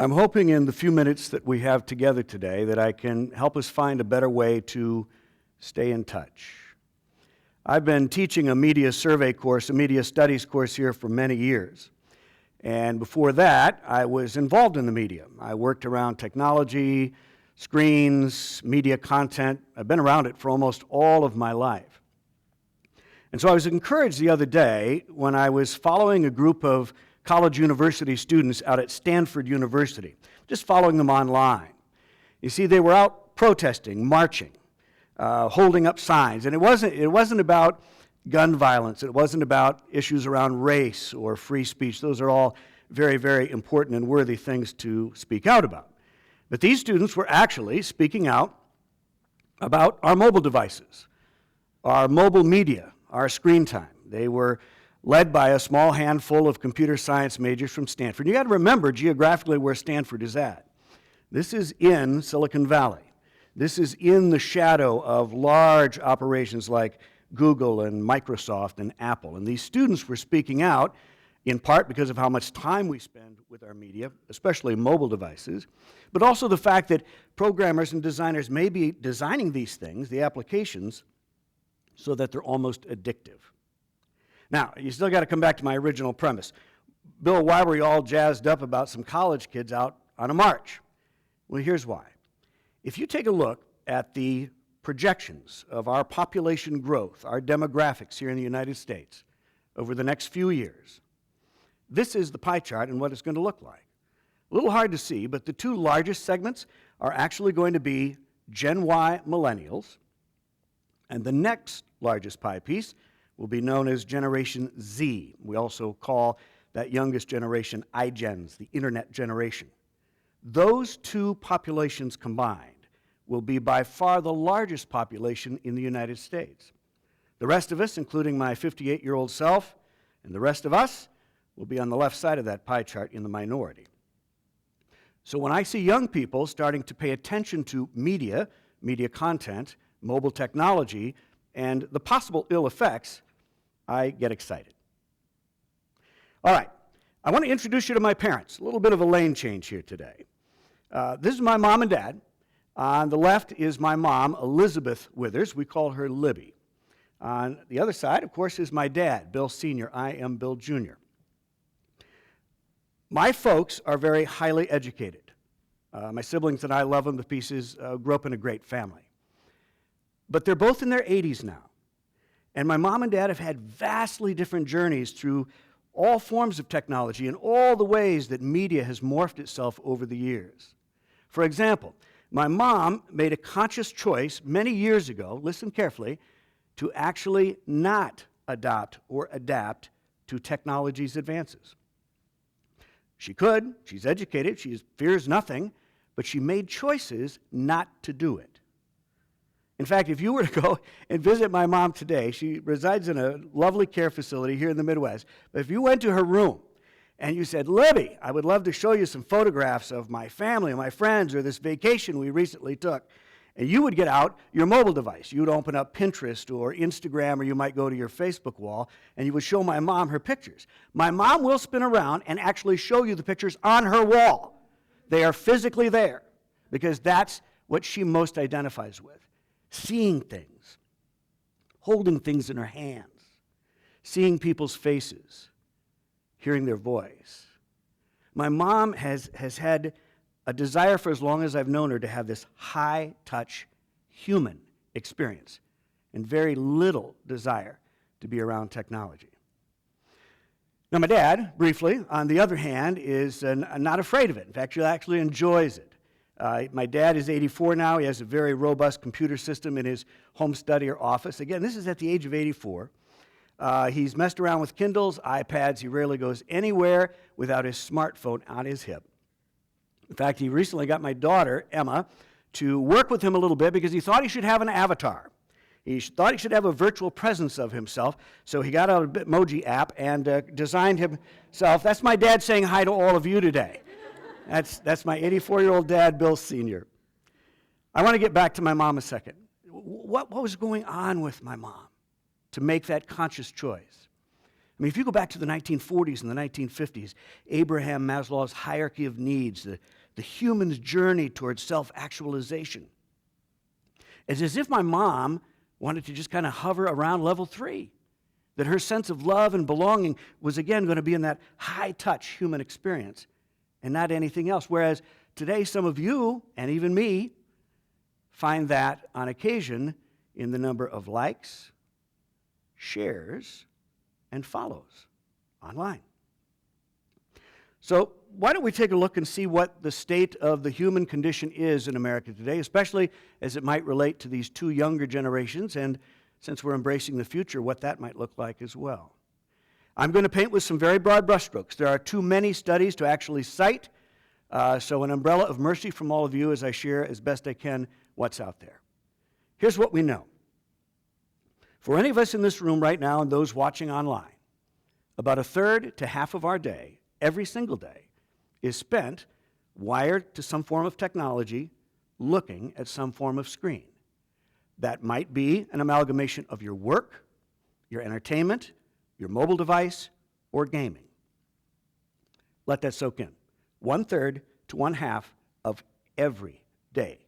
I'm hoping in the few minutes that we have together today that I can help us find a better way to stay in touch. I've been teaching a media survey course, a media studies course here for many years. And before that, I was involved in the media. I worked around technology, screens, media content. I've been around it for almost all of my life. And so I was encouraged the other day when I was following a group of college university students out at Stanford University, just following them online. You see, they were out protesting, marching, holding up signs, and it wasn't about gun violence. It wasn't about issues around race or free speech. Those are all very, very important and worthy things to speak out about. But these students were actually speaking out about our mobile devices, our mobile media, our screen time. They were led by a small handful of computer science majors from Stanford. You got to remember geographically where Stanford is at. This is in Silicon Valley. This is in the shadow of large operations like Google and Microsoft and Apple. And these students were speaking out in part because of how much time we spend with our media, especially mobile devices, but also the fact that programmers and designers may be designing these things, the applications, so that they're almost addictive. Now, you still got to come back to my original premise. Bill, why were you all jazzed up about some college kids out on a march? Well, here's why. If you take a look at the projections of our population growth, our demographics here in the United States over the next few years, this is the pie chart and what it's going to look like. A little hard to see, but the two largest segments are actually going to be Gen Y millennials, and the next largest pie piece will be known as Generation Z. We also call that youngest generation iGens, the internet generation. Those two populations combined will be by far the largest population in the United States. The rest of us, including my 58-year-old self, and the rest of us, will be on the left side of that pie chart in the minority. So when I see young people starting to pay attention to media content, mobile technology, and the possible ill effects, I get excited. All right, I want to introduce you to my parents. A little bit of a lane change here today. This is my mom and dad. On the left is my mom, Elizabeth Withers. We call her Libby. On the other side, of course, is my dad, Bill Sr. I am Bill Jr. My folks are very highly educated. My siblings and I love them to pieces, grew up in a great family. But they're both in their 80s now. And my mom and dad have had vastly different journeys through all forms of technology and all the ways that media has morphed itself over the years. For example, my mom made a conscious choice many years ago, listen carefully, to actually not adopt or adapt to technology's advances. She could, she's educated, she fears nothing, but she made choices not to do it. In fact, if you were to go and visit my mom today, she resides in a lovely care facility here in the Midwest, but if you went to her room and you said, Libby, I would love to show you some photographs of my family, my friends, or this vacation we recently took, and you would get out your mobile device. You would open up Pinterest or Instagram, or you might go to your Facebook wall, and you would show my mom her pictures. My mom will spin around and actually show you the pictures on her wall. They are physically there, because that's what she most identifies with. Seeing things, holding things in her hands, seeing people's faces, hearing their voice. My mom has had a desire for as long as I've known her to have this high-touch human experience and very little desire to be around technology. Now, my dad, briefly, on the other hand, is not afraid of it. In fact, he actually enjoys it. My dad is 84 now. He has a very robust computer system in his home study or office. Again, this is at the age of 84. He's messed around with Kindles, iPads. He rarely goes anywhere without his smartphone on his hip. In fact, he recently got my daughter, Emma, to work with him a little bit because he thought he should have an avatar. He thought he should have a virtual presence of himself, so he got out a Bitmoji app and designed himself. That's my dad saying hi to all of you today. That's my 84-year-old dad, Bill Sr. I want to get back to my mom a second. What was going on with my mom to make that conscious choice? I mean, if you go back to the 1940s and the 1950s, Abraham Maslow's hierarchy of needs, the human's journey towards self-actualization, it's as if my mom wanted to just kind of hover around level 3, that her sense of love and belonging was again going to be in that high-touch human experience and not anything else. Whereas today, some of you, and even me, find that on occasion in the number of likes, shares, and follows online. So why don't we take a look and see what the state of the human condition is in America today, especially as it might relate to these two younger generations, and since we're embracing the future, what that might look like as well. I'm going to paint with some very broad brushstrokes. There are too many studies to actually cite, so an umbrella of mercy from all of you as I share as best I can what's out there. Here's what we know. For any of us in this room right now and those watching online, about a third to half of our day, every single day, is spent wired to some form of technology, looking at some form of screen. That might be an amalgamation of your work, your entertainment, your mobile device, or gaming. Let that soak in. 1/3 to 1/2 of every day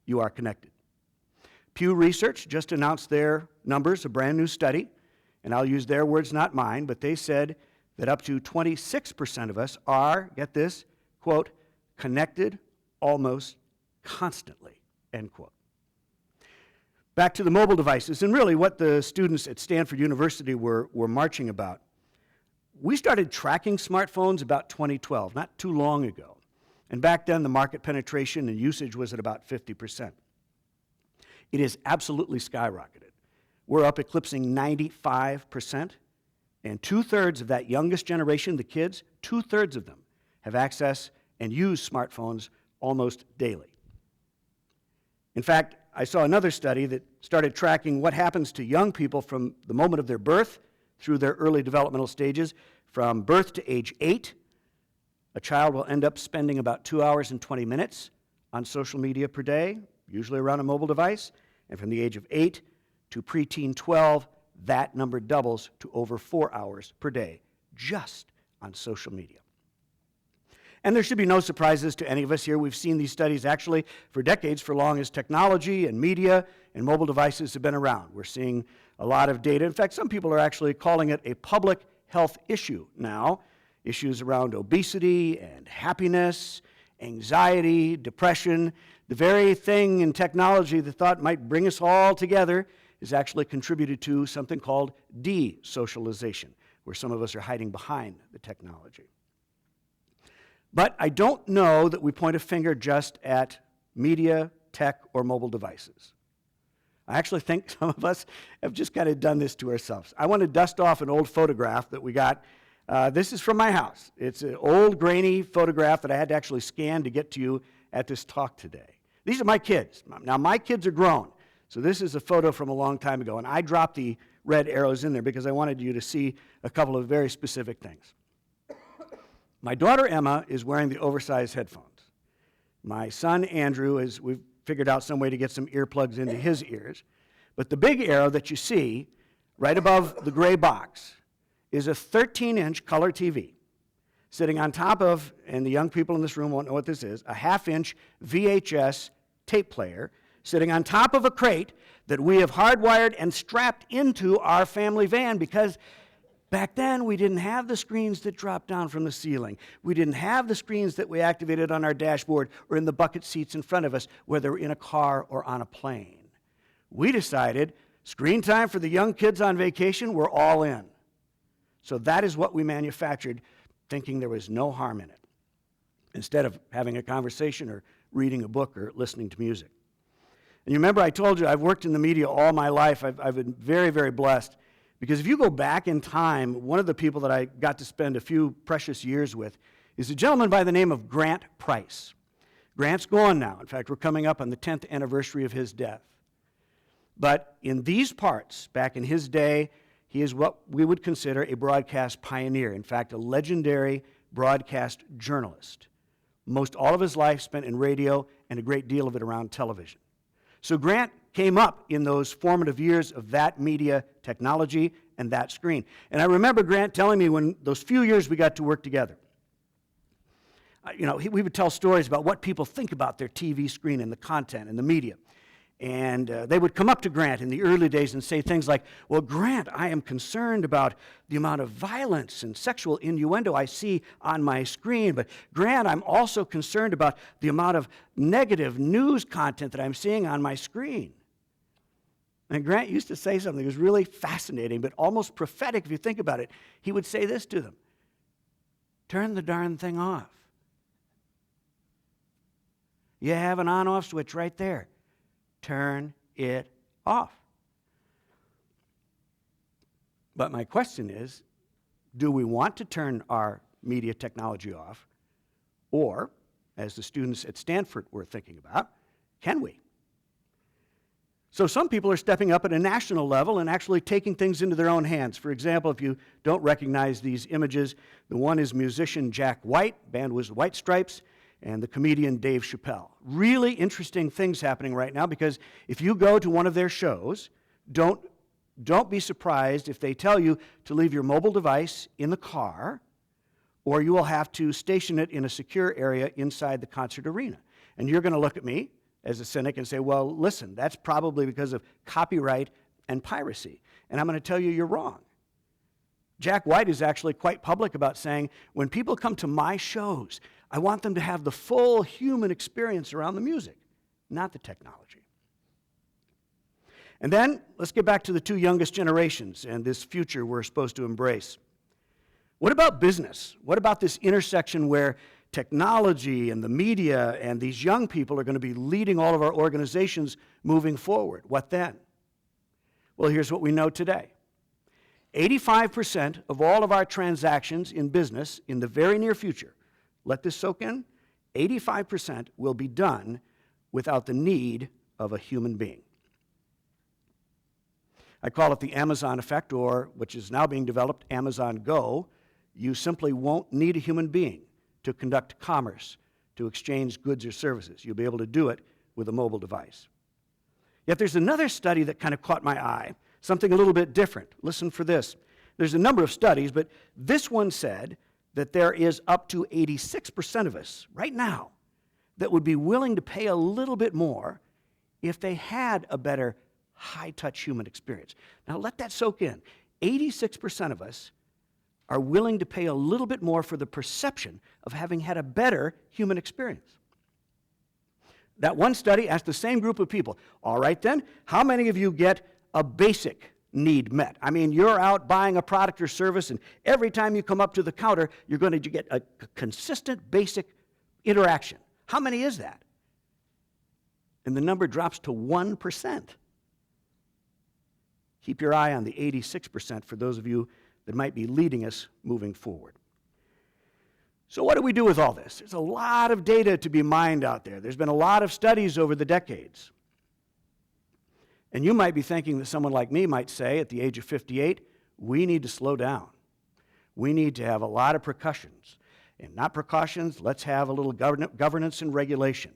you are connected. Pew Research just announced their numbers, a brand new study, and I'll use their words, not mine, but they said that up to 26% of us are, get this, quote, connected almost constantly, end quote. Back to the mobile devices, and really what the students at Stanford University were marching about. We started tracking smartphones about 2012, not too long ago. And back then, the market penetration and usage was at about 50%. It has absolutely skyrocketed. We're up eclipsing 95%, and 2/3 of that youngest generation, the kids, 2/3 of them have access and use smartphones almost daily. In fact, I saw another study that started tracking what happens to young people from the moment of their birth through their early developmental stages. From birth to age 8, a child will end up spending about 2 hours and 20 minutes on social media per day, usually around a mobile device. And from the age of 8 to preteen 12, that number doubles to over 4 hours per day just on social media. And there should be no surprises to any of us here. We've seen these studies actually for decades, for long as technology and media and mobile devices have been around. We're seeing a lot of data. In fact, some people are actually calling it a public health issue now. Issues around obesity and happiness, anxiety, depression. The very thing in technology that thought might bring us all together is actually contributed to something called de-socialization, where some of us are hiding behind the technology. But I don't know that we point a finger just at media, tech, or mobile devices. I actually think some of us have just kind of done this to ourselves. I want to dust off an old photograph that we got. This is from my house. It's an old, grainy photograph that I had to actually scan to get to you at this talk today. These are my kids. Now, my kids are grown, so this is a photo from a long time ago, and I dropped the red arrows in there because I wanted you to see a couple of very specific things. My daughter, Emma, is wearing the oversized headphones. My son, Andrew, we've figured out some way to get some earplugs into his ears. But the big arrow that you see right above the gray box is a 13-inch color TV sitting on top of, and the young people in this room won't know what this is, a 1/2-inch VHS tape player sitting on top of a crate that we have hardwired and strapped into our family van because back then, we didn't have the screens that dropped down from the ceiling. We didn't have the screens that we activated on our dashboard or in the bucket seats in front of us, whether in a car or on a plane. We decided screen time for the young kids on vacation, we're all in. So that is what we manufactured, thinking there was no harm in it, instead of having a conversation or reading a book or listening to music. And you remember I told you I've worked in the media all my life. I've been very, very blessed. Because if you go back in time, one of the people that I got to spend a few precious years with is a gentleman by the name of Grant Price. Grant's gone now. In fact, we're coming up on the 10th anniversary of his death. But in these parts, back in his day, he is what we would consider a broadcast pioneer. In fact, a legendary broadcast journalist. Most all of his life spent in radio and a great deal of it around television. So Grant came up in those formative years of that media technology and that screen. And I remember Grant telling me when those few years we got to work together, we would tell stories about what people think about their TV screen and the content and the media. And they would come up to Grant in the early days and say things like, well, Grant, I am concerned about the amount of violence and sexual innuendo I see on my screen. But Grant, I'm also concerned about the amount of negative news content that I'm seeing on my screen. And Grant used to say something that was really fascinating, but almost prophetic if you think about it. He would say this to them: turn the darn thing off. You have an on-off switch right there. Turn it off. But my question is, do we want to turn our media technology off? Or, as the students at Stanford were thinking about, can we? So some people are stepping up at a national level and actually taking things into their own hands. For example, if you don't recognize these images, the one is musician Jack White, band was the White Stripes, and the comedian Dave Chappelle. Really interesting things happening right now, because if you go to one of their shows, don't be surprised if they tell you to leave your mobile device in the car, or you will have to station it in a secure area inside the concert arena. And you're going to look at me as a cynic and say, well, listen, that's probably because of copyright and piracy. And I'm going to tell you you're wrong. Jack White is actually quite public about saying, when people come to my shows, I want them to have the full human experience around the music, not the technology. And then, let's get back to the two youngest generations and this future we're supposed to embrace. What about business? What about this intersection where technology and the media and these young people are going to be leading all of our organizations moving forward? What then? Well, here's what we know today. 85% of all of our transactions in business in the very near future, let this soak in, 85% will be done without the need of a human being. I call it the Amazon effect, or, which is now being developed, Amazon Go. You simply won't need a human being to conduct commerce, to exchange goods or services. You'll be able to do it with a mobile device. Yet there's another study that kind of caught my eye, something a little bit different. Listen for this. There's a number of studies, but this one said that there is up to 86% of us right now that would be willing to pay a little bit more if they had a better high-touch human experience. Now let that soak in. 86% of us are willing to pay a little bit more for the perception of having had a better human experience. That one study asked the same group of people, all right then, how many of you get a basic need met? I mean, you're out buying a product or service, and every time you come up to the counter, you're going to get a consistent basic interaction. How many is that? And the number drops to 1%. Keep your eye on the 86% for those of you that might be leading us moving forward. So what do we do with all this? There's a lot of data to be mined out there. There's been a lot of studies over the decades. And you might be thinking that someone like me might say, at the age of 58, we need to slow down. We need to have a lot of precautions. And not precautions, let's have a little governance and regulation.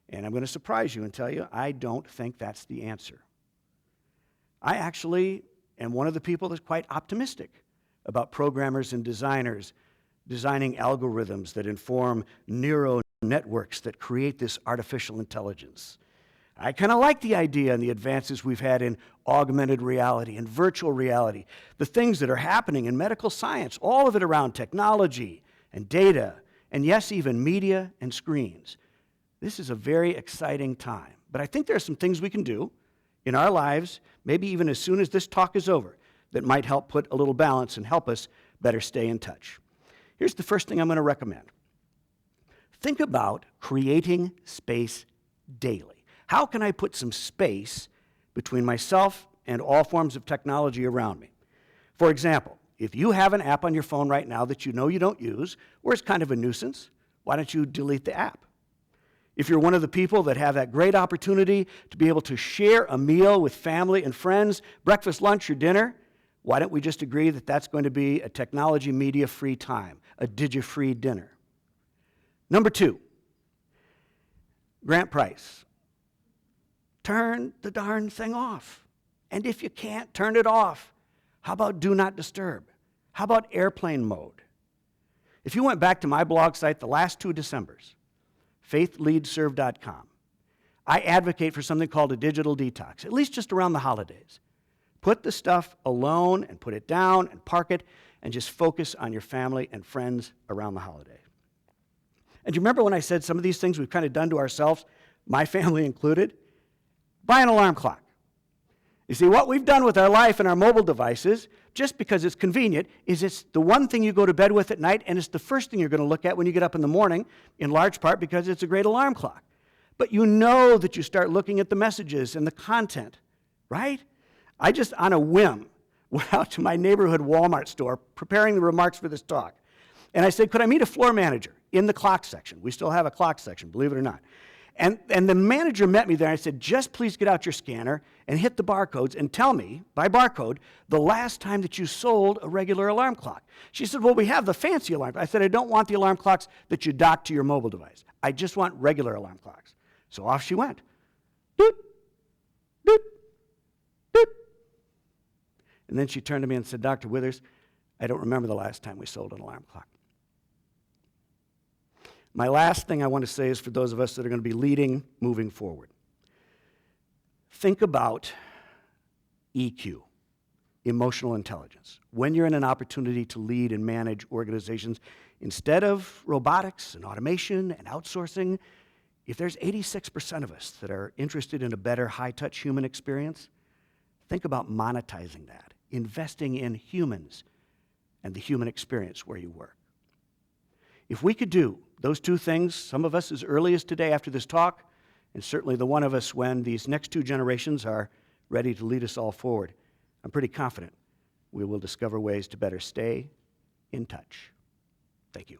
And I'm going to surprise you and tell you, I don't think that's the answer. I actually am one of the people that's quite optimistic about programmers and designers designing algorithms that inform neural networks that create this artificial intelligence. I kind of like the idea and the advances we've had in augmented reality and virtual reality, the things that are happening in medical science, all of it around technology and data, and yes, even media and screens. This is a very exciting time. But I think there are some things we can do in our lives, maybe even as soon as this talk is over, that might help put a little balance and help us better stay in touch. Here's the first thing I'm going to recommend. Think about creating space daily. How can I put some space between myself and all forms of technology around me? For example, if you have an app on your phone right now that you know you don't use, or it's kind of a nuisance, why don't you delete the app? If you're one of the people that have that great opportunity to be able to share a meal with family and friends, breakfast, lunch, or dinner, why don't we just agree that that's going to be a technology media-free time, a digi-free dinner? Number 2, Grant Price. Turn the darn thing off. And if you can't turn it off, How about do not disturb? How about airplane mode? If you went back to my blog site the last 2 Decembers, faithleadserve.com, I advocate for something called a digital detox, at least just around the holidays. Put the stuff alone and put it down and park it and just focus on your family and friends around the holiday. And you remember when I said some of these things we've kind of done to ourselves, my family included? Buy an alarm clock. You see, what we've done with our life and our mobile devices, just because it's convenient, is it's the one thing you go to bed with at night, and it's the first thing you're going to look at when you get up in the morning, in large part because it's a great alarm clock. But you know that you start looking at the messages and the content, right? I just, on a whim, went out to my neighborhood Walmart store preparing the remarks for this talk. And I said, could I meet a floor manager in the clock section? We still have a clock section, believe it or not. And the manager met me there. I said, just please get out your scanner and hit the barcodes and tell me, by barcode, the last time that you sold a regular alarm clock. She said, well, we have the fancy alarm. I said, I don't want the alarm clocks that you dock to your mobile device. I just want regular alarm clocks. So off she went. Doot, doot, doot. And then she turned to me and said, Dr. Withers, I don't remember the last time we sold an alarm clock. My last thing I want to say is for those of us that are going to be leading moving forward. Think about EQ, emotional intelligence. When you're in an opportunity to lead and manage organizations, instead of robotics and automation and outsourcing, if there's 86% of us that are interested in a better high-touch human experience, think about monetizing that, investing in humans and the human experience where you work. If we could do those 2 things, some of us as early as today after this talk, and certainly the one of us when these next 2 generations are ready to lead us all forward, I'm pretty confident we will discover ways to better stay in touch. Thank you.